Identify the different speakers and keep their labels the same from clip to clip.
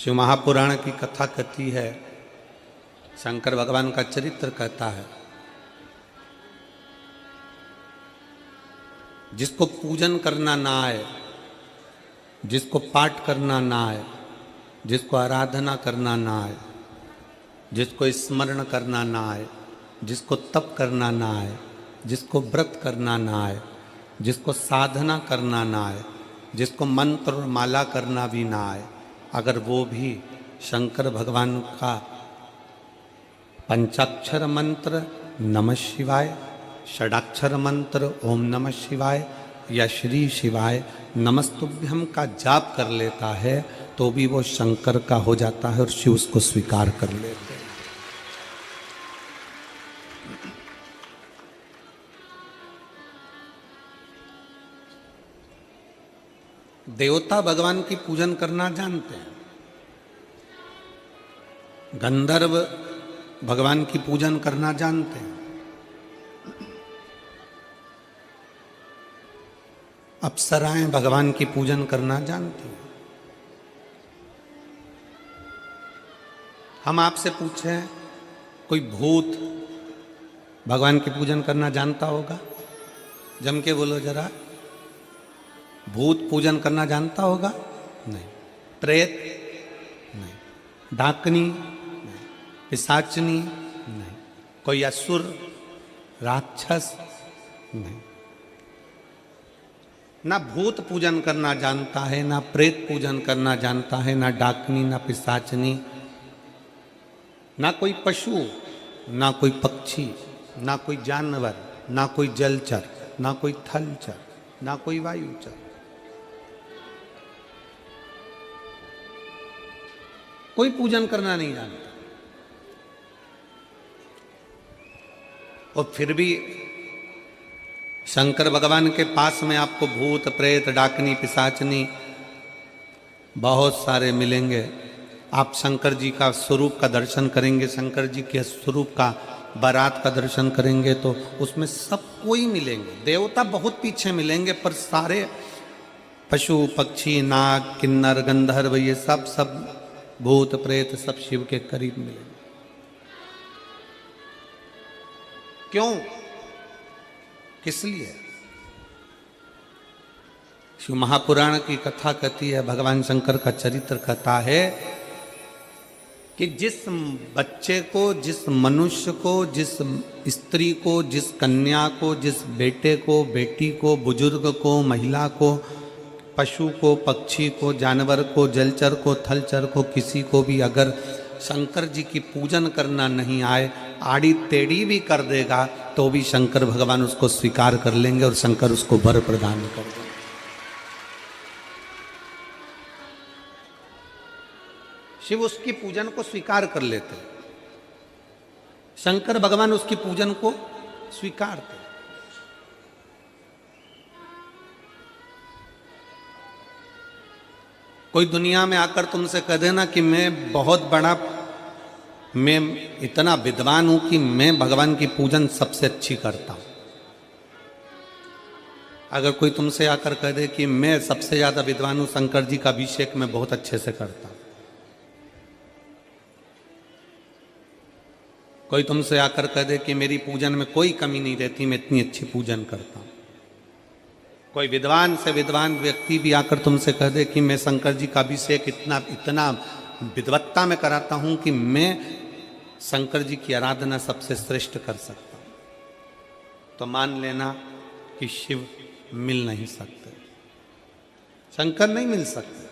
Speaker 1: शिव महापुराण की कथा कहती है, शंकर भगवान का चरित्र कहता है, जिसको पूजन करना ना आए, जिसको पाठ करना ना आए, जिसको आराधना करना ना आए, जिसको स्मरण करना ना आए, जिसको तप करना ना आए, जिसको व्रत करना ना आए, जिसको साधना करना ना आए, जिसको मंत्र और माला करना भी ना आए, अगर वो भी शंकर भगवान का पंचाक्षर मंत्र नमः शिवाय, षडाक्षर मंत्र ओम नमः शिवाय या श्री शिवाय नमस्तुभ्यम का जाप कर लेता है तो भी वो शंकर का हो जाता है और शिव उसको स्वीकार कर लेते हैं। देवता भगवान की पूजन करना जानते हैं, गंधर्व भगवान की पूजन करना जानते हैं, अप्सराएं भगवान की पूजन करना जानती हैं। हम आपसे पूछें, कोई भूत भगवान की पूजन करना जानता होगा? जम के बोलो जरा, भूत पूजन करना जानता होगा? नहीं। प्रेत? नहीं। डाकनी? नहीं। पिशाचनी? नहीं। कोई असुर राक्षस? नहीं। ना भूत पूजन करना जानता है, ना प्रेत पूजन करना जानता है, ना डाकनी, ना पिशाचनी, ना कोई पशु, ना कोई पक्षी, ना कोई जानवर, ना कोई जलचर, ना कोई थलचर, ना कोई वायुचर। कोई पूजन करना नहीं जानता। और फिर भी शंकर भगवान के पास में आपको भूत प्रेत डाकनी पिशाचनी बहुत सारे मिलेंगे। आप शंकर जी का स्वरूप का दर्शन करेंगे, शंकर जी के स्वरूप का बारात का दर्शन करेंगे तो उसमें सब कोई मिलेंगे। देवता बहुत पीछे मिलेंगे पर सारे पशु पक्षी नाग किन्नर गंधर्व ये सब भूत प्रेत सब शिव के करीब मिलेंगे। क्यों? किस लिए? शिव महापुराण की कथा कहती है, भगवान शंकर का चरित्र कहता है कि जिस बच्चे को, जिस मनुष्य को, जिस स्त्री को, जिस कन्या को, जिस बेटे को, बेटी को, बुजुर्ग को, महिला को, पशु को, पक्षी को, जानवर को, जलचर को, थलचर को, किसी को भी अगर शंकर जी की पूजन करना नहीं आए, आड़ी टेढ़ी भी कर देगा तो भी शंकर भगवान उसको स्वीकार कर लेंगे और शंकर उसको वर प्रदान कर देंगे। शिव उसकी पूजन को स्वीकार कर लेते, शंकर भगवान उसकी पूजन को स्वीकारते। कोई दुनिया में आकर तुमसे कह देना कि मैं बहुत बड़ा, मैं इतना विद्वान हूं कि मैं भगवान की पूजन सबसे अच्छी करता हूं। अगर कोई तुमसे आकर कह दे कि मैं सबसे ज्यादा विद्वान हूं, शंकर जी का अभिषेक मैं बहुत अच्छे से करता हूं। कोई तुमसे आकर कह दे कि मेरी पूजन में कोई कमी नहीं रहती, मैं इतनी अच्छी पूजन करता हूं। कोई विद्वान से विद्वान व्यक्ति भी आकर तुमसे कह दे कि मैं शंकर जी का अभिषेक इतना विद्वत्ता में कराता हूं कि मैं शंकर जी की आराधना सबसे श्रेष्ठ कर सकता हूं, तो मान लेना कि शिव मिल नहीं सकते, शंकर नहीं मिल सकते।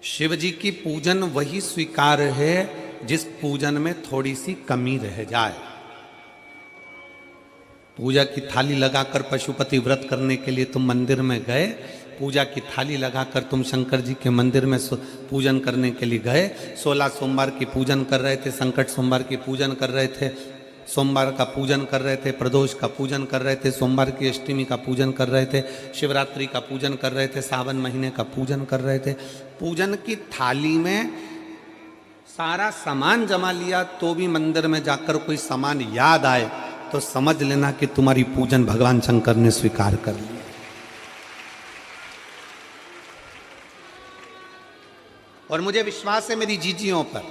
Speaker 1: शिव जी की पूजन वही स्वीकार है जिस पूजन में थोड़ी सी कमी रह जाए। पूजा की थाली लगाकर पशुपति व्रत करने के लिए तुम मंदिर में गए, पूजा की थाली लगाकर तुम शंकर जी के मंदिर में पूजन करने के लिए गए, 16 सोमवार की पूजन कर रहे थे, संकट सोमवार की पूजन कर रहे थे, सोमवार का पूजन कर रहे थे, प्रदोष का पूजन कर रहे थे, सोमवार की अष्टमी का पूजन कर रहे थे, शिवरात्रि का पूजन कर रहे थे, सावन महीने का पूजन कर रहे थे। पूजन की थाली में सारा सामान जमा लिया तो भी मंदिर में जाकर कोई सामान याद आए तो समझ लेना कि तुम्हारी पूजन भगवान शंकर ने स्वीकार कर ली। और मुझे विश्वास है मेरी जीजियों पर,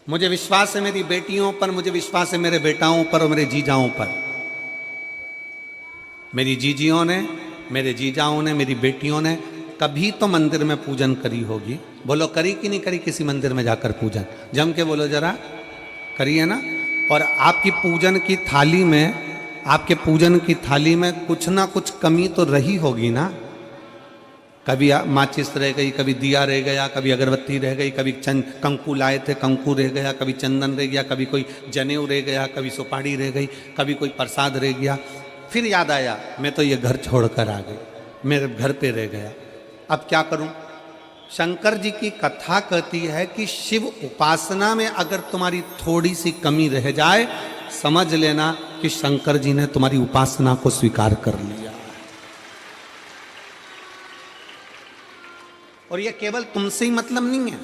Speaker 1: मुझे विश्वास है मेरी बेटियों पर, मुझे विश्वास है मेरे बेटाओं पर और मेरे जीजाओं पर। मेरी जीजियों ने, मेरे जीजाओं ने, मेरी बेटियों ने कभी तो मंदिर में पूजन करी होगी। बोलो करी कि नहीं करी किसी मंदिर में जाकर पूजन? जम के बोलो जरा, करी है ना? और आपकी पूजन की थाली में, आपके पूजन की थाली में कुछ ना कुछ कमी तो रही होगी ना। कभी माचिस रह गई, कभी दिया रह गया, कभी अगरबत्ती रह गई, कभी कंकु लाए थे कंकु रह गया, कभी चंदन रह गया, कभी कोई जनेऊ रह गया, कभी सुपाड़ी रह गई, कभी कोई प्रसाद रह गया। फिर याद आया मैं तो ये घर छोड़कर आ गई, मेरे घर पे रह गया, अब क्या करूं? शंकर जी की कथा कहती है कि शिव उपासना में अगर तुम्हारी थोड़ी सी कमी रह जाए, समझ लेना कि शंकर जी ने तुम्हारी उपासना को स्वीकार कर लिया। और यह केवल तुमसे ही मतलब नहीं है,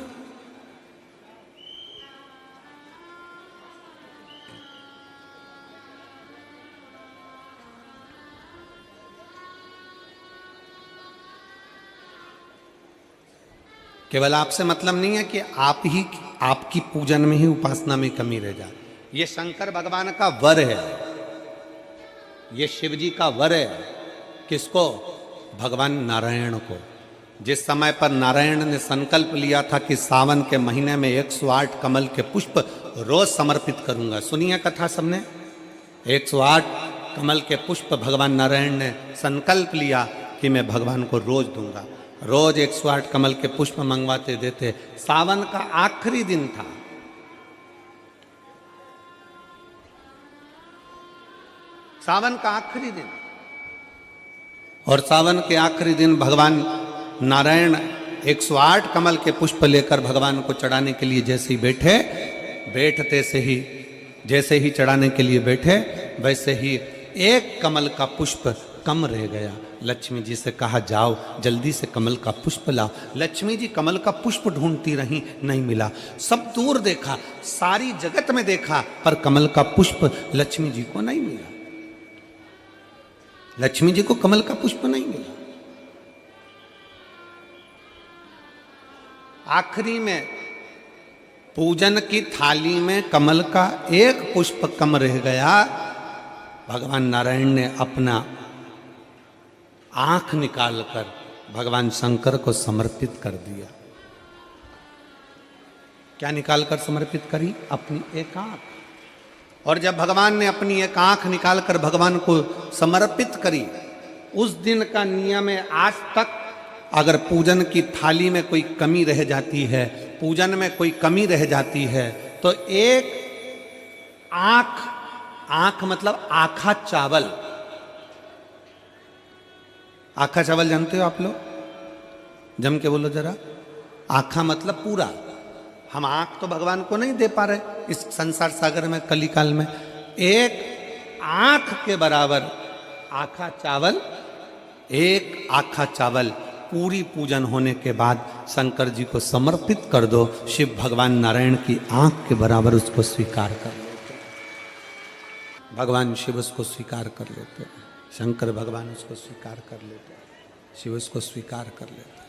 Speaker 1: केवल आपसे मतलब नहीं है कि आप ही, आपकी पूजन में ही उपासना में कमी रह जाए। ये शंकर भगवान का वर है, ये शिव जी का वर है। किसको? भगवान नारायण को। जिस समय पर नारायण ने संकल्प लिया था कि सावन के महीने में 108 कमल के पुष्प रोज समर्पित करूंगा। सुनिए कथा सबने। 108 कमल के पुष्प भगवान नारायण ने संकल्प लिया कि मैं भगवान को रोज दूंगा। रोज 108 कमल के पुष्प मंगवाते देते। सावन का आखिरी दिन था, सावन का आखिरी दिन, और सावन के आखिरी दिन भगवान नारायण 108 कमल के पुष्प लेकर भगवान को चढ़ाने के लिए जैसे ही बैठे, बैठते से ही, जैसे ही चढ़ाने के लिए बैठे, वैसे ही एक कमल का पुष्प कम रह गया। लक्ष्मी जी से कहा जाओ जल्दी से कमल का पुष्प लाओ। लक्ष्मी जी कमल का पुष्प ढूंढती रही, नहीं मिला। सब दूर देखा, सारी जगत में देखा, पर कमल का पुष्प लक्ष्मी जी को नहीं मिला। लक्ष्मी जी को कमल का पुष्प नहीं मिला। आखिरी में पूजन की थाली में कमल का एक पुष्प कम रह गया। भगवान नारायण ने अपना आंख निकालकर भगवान शंकर को समर्पित कर दिया। क्या निकालकर समर्पित करी? अपनी एक आंख। और जब भगवान ने अपनी एक आंख निकालकर भगवान को समर्पित करी, उस दिन का नियम है आज तक अगर पूजन की थाली में कोई कमी रह जाती है, पूजन में कोई कमी रह जाती है, तो एक आंख, आंख मतलब आखा चावल, आखा चावल जानते हो आप लोग? जम के बोलो जरा। आखा मतलब पूरा। हम आंख तो भगवान को नहीं दे पा रहे इस संसार सागर में, कलिकाल में। एक आंख के बराबर आखा चावल, एक आखा चावल पूरी पूजन होने के बाद शंकर जी को समर्पित कर दो। शिव भगवान नारायण की आंख के बराबर उसको स्वीकार कर लेते, भगवान शिव उसको स्वीकार कर लेते, शंकर भगवान उसको स्वीकार कर लेते, शिव उसको स्वीकार कर लेते।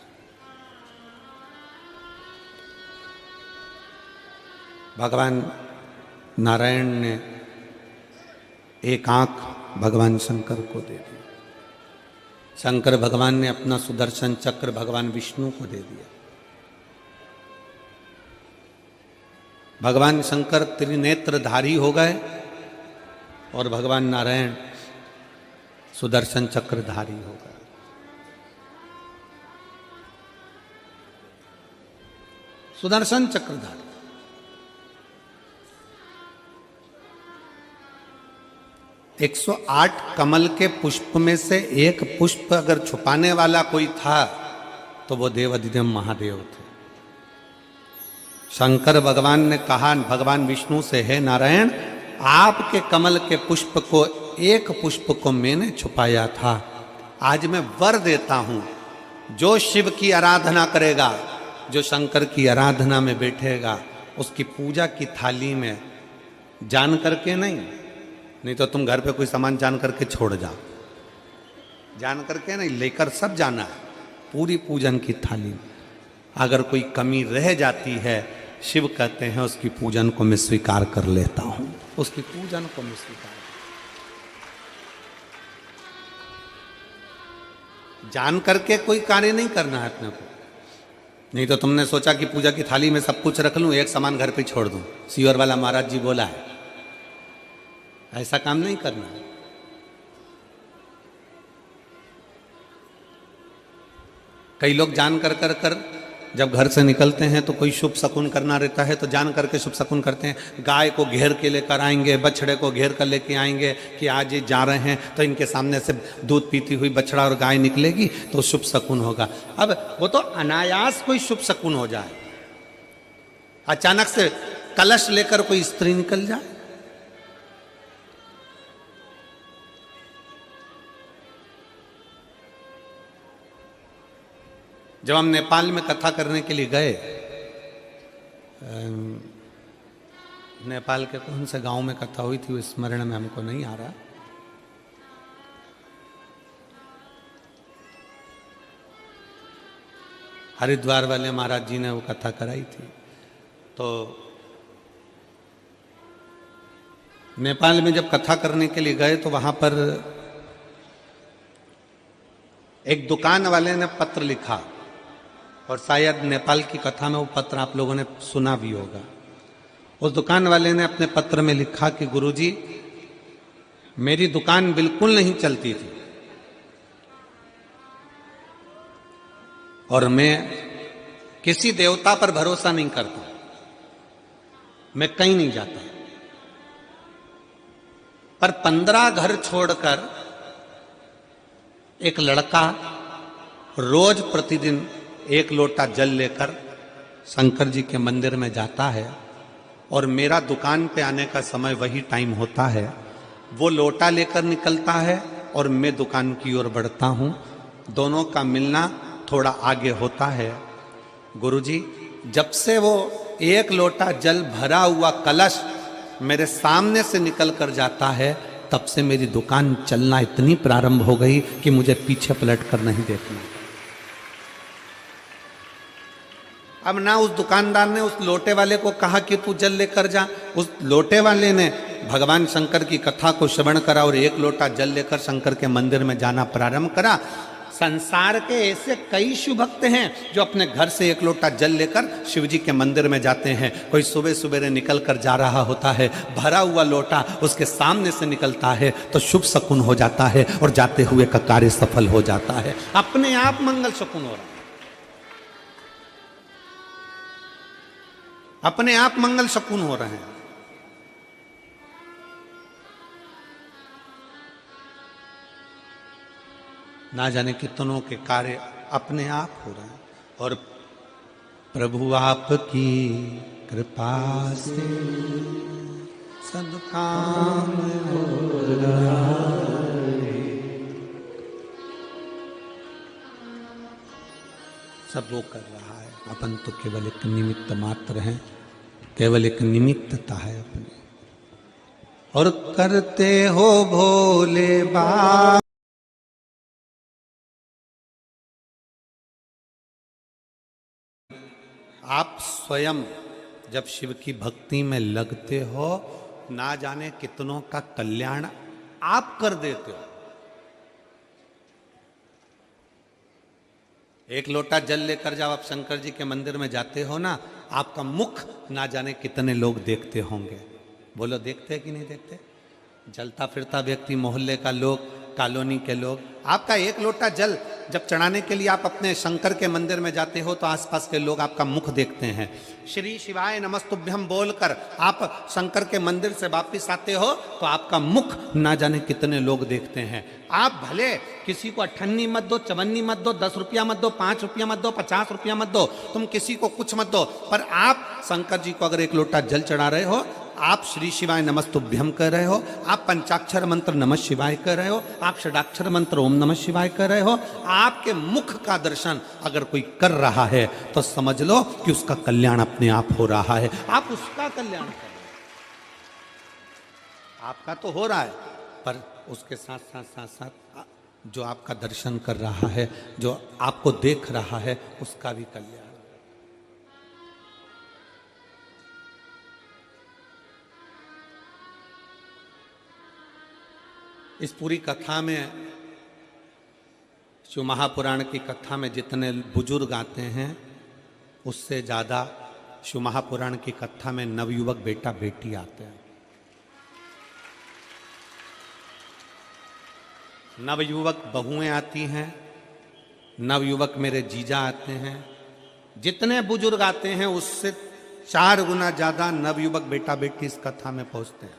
Speaker 1: भगवान नारायण ने एक आंख भगवान शंकर को दे दी। शंकर भगवान ने अपना सुदर्शन चक्र भगवान विष्णु को दे दिया। भगवान शंकर त्रिनेत्रधारी हो गए और भगवान नारायण सुदर्शन चक्रधारी हो गए। सुदर्शन चक्रधारी। एक 108 कमल के पुष्प में से एक पुष्प अगर छुपाने वाला कोई था तो वो देवाधिदेव महादेव थे। शंकर भगवान ने कहा भगवान विष्णु से, हे नारायण, आपके कमल के पुष्प को, एक पुष्प को मैंने छुपाया था। आज मैं वर देता हूं, जो शिव की आराधना करेगा, जो शंकर की आराधना में बैठेगा, उसकी पूजा की थाली में जान करके नहीं तो तुम घर पे कोई सामान जान करके छोड़ जाओ, जान करके नहीं, लेकर सब जाना है। पूरी पूजन की थाली में अगर कोई कमी रह जाती है, शिव कहते हैं उसकी पूजन को मैं स्वीकार कर लेता हूं, उसकी पूजन को मैं स्वीकार। जान करके कोई कार्य नहीं करना है अपने को। नहीं तो तुमने सोचा कि पूजा की थाली में सब कुछ रख लूं, एक सामान घर पे छोड़ दूं, सीवर वाला महाराज जी बोला है, ऐसा काम नहीं करना है। कई लोग जान कर जब घर से निकलते हैं तो कोई शुभ शकुन करना रहता है तो जान करके शुभ शकुन करते हैं। गाय को घेर के लेकर आएंगे, बछड़े को घेर कर लेके आएंगे कि आज ये जा रहे हैं तो इनके सामने से दूध पीती हुई बछड़ा और गाय निकलेगी तो शुभ शकुन होगा। अब वो तो अनायास कोई शुभ शकुन हो जाए, अचानक से कलश लेकर कोई स्त्री निकल जाए, जब हम नेपाल में कथा करने के लिए गए, नेपाल के कौन से गांव में कथा हुई थी वो स्मरण में हमको नहीं आ रहा, हरिद्वार वाले महाराज जी ने वो कथा कराई थी। तो नेपाल में जब कथा करने के लिए गए तो वहां पर एक दुकान वाले ने पत्र लिखा, और शायद नेपाल की कथा में वो पत्र आप लोगों ने सुना भी होगा। उस दुकान वाले ने अपने पत्र में लिखा कि गुरुजी, मेरी दुकान बिल्कुल नहीं चलती थी और मैं किसी देवता पर भरोसा नहीं करता, मैं कहीं नहीं जाता, पर 15 घर छोड़कर एक लड़का रोज प्रतिदिन 1 लोटा जल लेकर शंकर जी के मंदिर में जाता है और मेरा दुकान पे आने का समय वही टाइम होता है। वो लोटा लेकर निकलता है और मैं दुकान की ओर बढ़ता हूँ, दोनों का मिलना थोड़ा आगे होता है। गुरुजी, जब से वो 1 लोटा जल भरा हुआ कलश मेरे सामने से निकल कर जाता है, तब से मेरी दुकान चलना इतनी प्रारंभ हो गई कि मुझे पीछे पलट कर नहीं देखना। अब ना उस दुकानदार ने उस लोटे वाले को कहा कि तू जल लेकर जा, उस लोटे वाले ने भगवान शंकर की कथा को श्रवण करा और 1 लोटा जल लेकर शंकर के मंदिर में जाना प्रारंभ करा। संसार के ऐसे कई शिव भक्त हैं जो अपने घर से 1 लोटा जल लेकर शिव जी के मंदिर में जाते हैं। कोई सुबह सुबह निकल कर जा रहा होता है, भरा हुआ लोटा उसके सामने से निकलता है तो शुभ शकुन हो जाता है और जाते हुए का कार्य सफल हो जाता है, अपने आप मंगल शकुन हो रहा है, अपने आप मंगल शकुन हो रहे हैं। ना जाने कितनों के कार्य अपने आप हो रहे हैं, और प्रभु आपकी कृपा से सब काम हो रहा है। सब वो कर रहा है, अपन तो केवल एक निमित्त मात्र हैं, केवल एक निमित्तता है अपनी। और करते हो भोले बाबा, आप स्वयं जब शिव की भक्ति में लगते हो, ना जाने कितनों का कल्याण आप कर देते हो। 1 लोटा जल लेकर जब आप शंकर जी के मंदिर में जाते हो ना, आपका मुख ना जाने कितने लोग देखते होंगे। बोलो, देखते हैं कि नहीं देखते? जलता फिरता व्यक्ति, मोहल्ले का लोग, कॉलोनी के लोग, आपका 1 लोटा जल जब चढ़ाने के लिए आप अपने शंकर के मंदिर में जाते हो तो आसपास के लोग आपका मुख देखते हैं। श्री शिवाय नमस्तुभ्यम बोलकर आप शंकर के मंदिर से वापिस आते हो तो आपका मुख ना जाने कितने लोग देखते हैं। आप भले किसी को 58 मत दो, 54 मत दो, 10 रुपया मत दो, 5 रुपया मत दो, 50 रुपया मत दो, तुम किसी को कुछ मत दो, पर आप शंकर जी को अगर 1 लोटा जल चढ़ा रहे हो, आप श्री शिवाय नमस्तुभ्यम कर रहे हो, आप पंचाक्षर मंत्र नमः शिवाय कर रहे हो, आप षडाक्षर मंत्र ओम नमः शिवाय कर रहे हो, आपके मुख का दर्शन अगर कोई कर रहा है तो समझ लो कि उसका कल्याण अपने आप हो रहा है। आप उसका कल्याण कर रहे हो, आपका तो हो रहा है, पर उसके साथ साथ साथ साथ जो आपका दर्शन कर रहा है, जो आपको देख रहा है, उसका भी कल्याण। इस पूरी कथा में, जो महापुराण की कथा में जितने बुजुर्ग आते हैं, उससे ज़्यादा शिव महापुराण की कथा में नवयुवक बेटा बेटी आते हैं। नवयुवक बहुएं आती हैं, नवयुवक मेरे जीजा आते हैं। जितने बुजुर्ग आते हैं उससे 4 गुना ज्यादा नवयुवक बेटा बेटी इस कथा में पहुंचते हैं।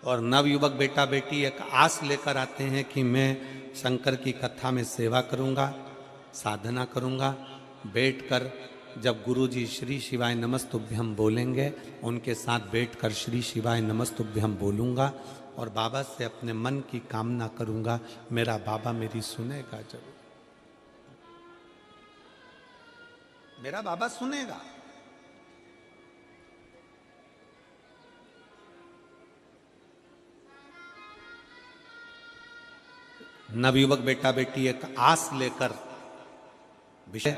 Speaker 1: और नवयुवक बेटा बेटी एक आस लेकर आते हैं कि मैं शंकर की कथा में सेवा करूंगा, साधना करूंगा। बैठकर जब गुरुजी श्री शिवाय नमस्तुभ्यम बोलेंगे, उनके साथ बैठकर श्री शिवाय नमस्तुभ्यम बोलूंगा और बाबा से अपने मन की कामना करूंगा, मेरा बाबा मेरी सुनेगा जरूर, मेरा बाबा सुनेगा। नवयुवक बेटा बेटी एक आस लेकर विषय,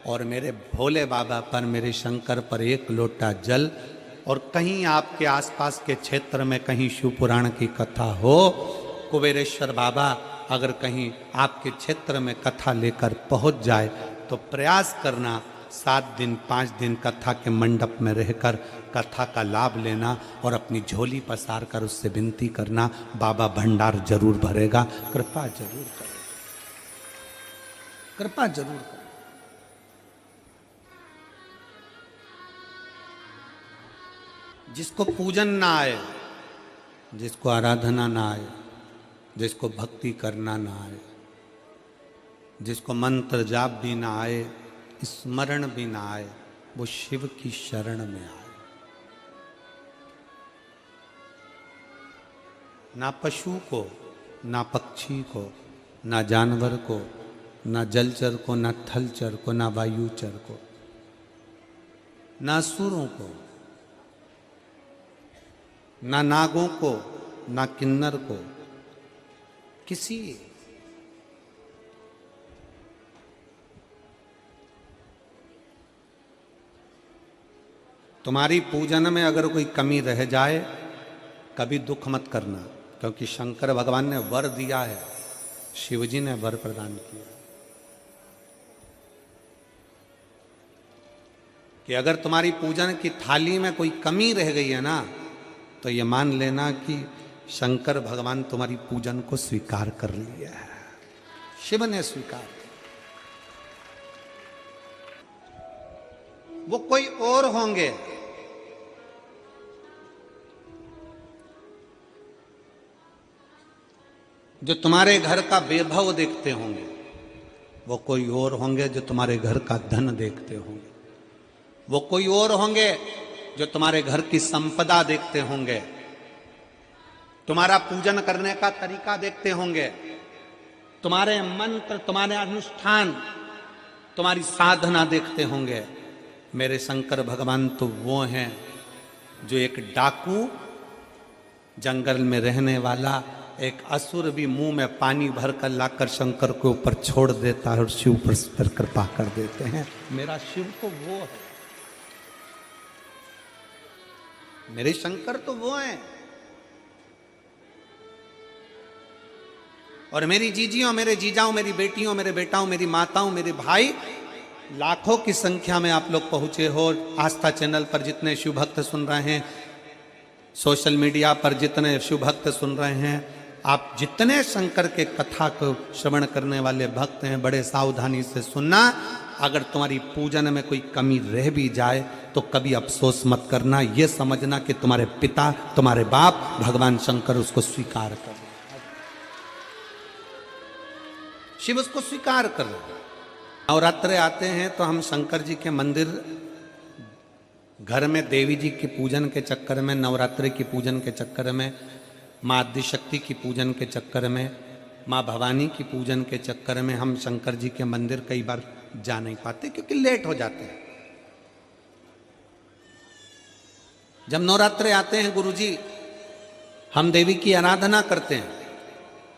Speaker 1: और मेरे भोले बाबा पर, मेरे शंकर पर एक लोटा जल, और कहीं आपके आसपास के क्षेत्र में कहीं शिव पुराण की कथा हो, कुबेरेश्वर बाबा अगर कहीं आपके क्षेत्र में कथा लेकर पहुंच जाए तो प्रयास करना 7 दिन 5 दिन कथा के मंडप में रहकर कथा का लाभ लेना और अपनी झोली पसार कर उससे विनती करना, बाबा भंडार जरूर भरेगा। कृपा जरूर करेगा, कृपा जरूर करेगा। जिसको पूजन ना आए, जिसको आराधना ना आए, जिसको भक्ति करना ना आए, जिसको मंत्र जाप भी ना आए, स्मरण भी ना आए, वो शिव की शरण में आए। ना पशु को, ना पक्षी को, ना जानवर को, ना जलचर को, ना थलचर को, ना वायुचर को, ना असुरों को, ना नागों को, ना किन्नर को, किसी तुम्हारी पूजन में अगर कोई कमी रह जाए, कभी दुख मत करना, क्योंकि शंकर भगवान ने वर दिया है, शिवजी ने वर प्रदान किया कि अगर तुम्हारी पूजन की थाली में कोई कमी रह गई है ना, तो ये मान लेना कि शंकर भगवान तुम्हारी पूजन को स्वीकार कर लिया है, शिव ने स्वीकार किया। वो कोई और होंगे, जो तुम्हारे घर का वैभव देखते होंगे, वो कोई और होंगे जो तुम्हारे घर का धन देखते होंगे, वो कोई और होंगे जो तुम्हारे घर की संपदा देखते होंगे, तुम्हारा पूजन करने का तरीका देखते होंगे, तुम्हारे मंत्र, तुम्हारे अनुष्ठान, तुम्हारी साधना देखते होंगे। मेरे शंकर भगवान तो वो हैं जो एक डाकू, जंगल में रहने वाला एक असुर भी मुंह में पानी भरकर लाकर शंकर के ऊपर छोड़ देता है और शिव पर कृपा कर देते हैं। मेरा शिव तो वो है, मेरे शंकर तो वो हैं। और मेरी जीजियों, मेरे जीजाओं, मेरी बेटियों, मेरे बेटाओं, मेरी माताओं, मेरे भाई, लाखों की संख्या में आप लोग पहुंचे हो। आस्था चैनल पर जितने शिव भक्त सुन रहे हैं, सोशल मीडिया पर जितने शिव भक्त सुन रहे हैं, आप जितने शंकर के कथा को श्रवण करने वाले भक्त हैं, बड़े सावधानी से सुनना। अगर तुम्हारी पूजन में कोई कमी रह भी जाए तो कभी अफसोस मत करना, ये समझना कि तुम्हारे पिता, तुम्हारे बाप भगवान शंकर उसको स्वीकार कर, शिव उसको स्वीकार कर। नवरात्रे आते हैं तो हम शंकर जी के मंदिर, घर में देवी जी के पूजन के चक्कर में, नवरात्रि की पूजन के चक्कर में, माँ आदिशक्ति की पूजन के चक्कर में, माँ भवानी की पूजन के चक्कर में हम शंकर जी के मंदिर कई बार जा नहीं पाते, क्योंकि लेट हो जाते हैं। जब नवरात्रे आते हैं गुरुजी, हम देवी की आराधना करते हैं,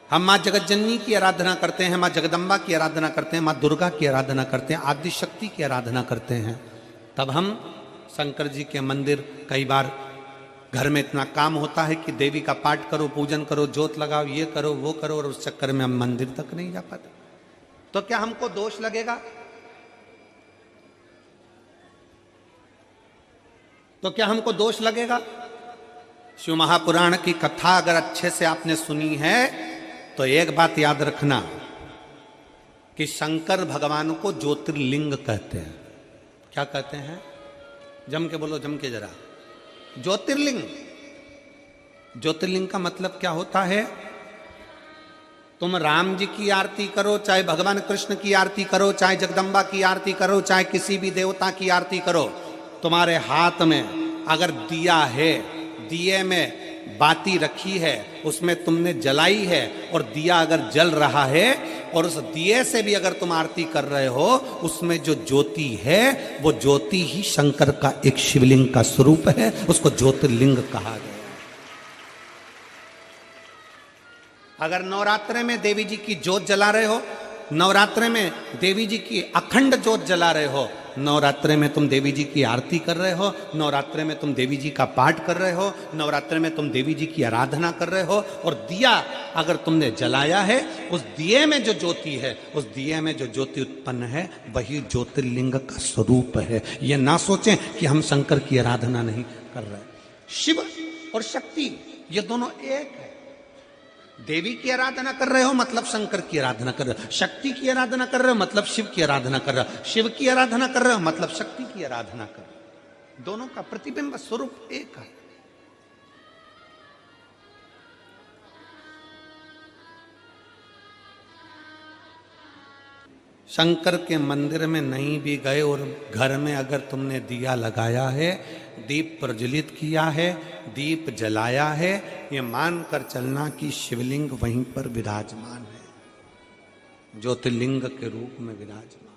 Speaker 1: हम माँ जगतजननी की आराधना करते हैं, माँ जगदम्बा की आराधना करते हैं, माँ दुर्गा की आराधना करते हैं, आदिशक्ति की आराधना करते हैं। तब हम शंकर जी के मंदिर कई बार घर में इतना काम होता है कि देवी का पाठ करो, पूजन करो, जोत लगाओ, ये करो वो करो, और उस चक्कर में हम मंदिर तक नहीं जा पाते। तो क्या हमको दोष लगेगा? तो क्या हमको दोष लगेगा? शिव महापुराण की कथा अगर अच्छे से आपने सुनी है तो एक बात याद रखना कि शंकर भगवान को ज्योतिर्लिंग कहते हैं। क्या कहते हैं? जम के बोलो, जम के जरा। ज्योतिर्लिंग। ज्योतिर्लिंग का मतलब क्या होता है? तुम राम जी की आरती करो, चाहे भगवान कृष्ण की आरती करो, चाहे जगदम्बा की आरती करो, चाहे किसी भी देवता की आरती करो, तुम्हारे हाथ में अगर दिया है, दिए में बाती रखी है, उसमें तुमने जलाई है, और दिया अगर जल रहा है और उस दिए से भी अगर तुम आरती कर रहे हो, उसमें जो ज्योति है वो ज्योति ही शंकर का एक शिवलिंग का स्वरूप है, उसको ज्योतिर्लिंग कहा गया। अगर नवरात्रे में देवी जी की ज्योत जला रहे हो, नवरात्रे में देवी जी की अखंड ज्योत जला रहे हो, नवरात्रे में तुम देवी जी की आरती कर रहे हो, नवरात्रे में तुम देवी जी का पाठ कर रहे हो, नवरात्रे में तुम देवी जी की आराधना कर रहे हो, और दिया अगर तुमने जलाया है, उस दिए में जो ज्योति है, उस दिए में जो ज्योति उत्पन्न है, वही ज्योतिर्लिंग का स्वरूप है। ये ना सोचें कि हम शंकर की आराधना नहीं कर रहे। शिव और शक्ति ये दोनों एक है। देवी की आराधना कर रहे हो मतलब शंकर की आराधना कर रहे हो, शक्ति की आराधना कर रहे हो मतलब शिव की आराधना कर रहे हो, शिव की आराधना कर रहे हो मतलब शक्ति की आराधना कर रहे हो। दोनों का प्रतिबिंब स्वरूप एक है। शंकर के मंदिर में नहीं भी गए और घर में अगर तुमने दिया लगाया है, दीप प्रज्वलित किया है, दीप जलाया है, ये मानकर चलना कि शिवलिंग वहीं पर विराजमान है, ज्योतिर्लिंग के रूप में विराजमान।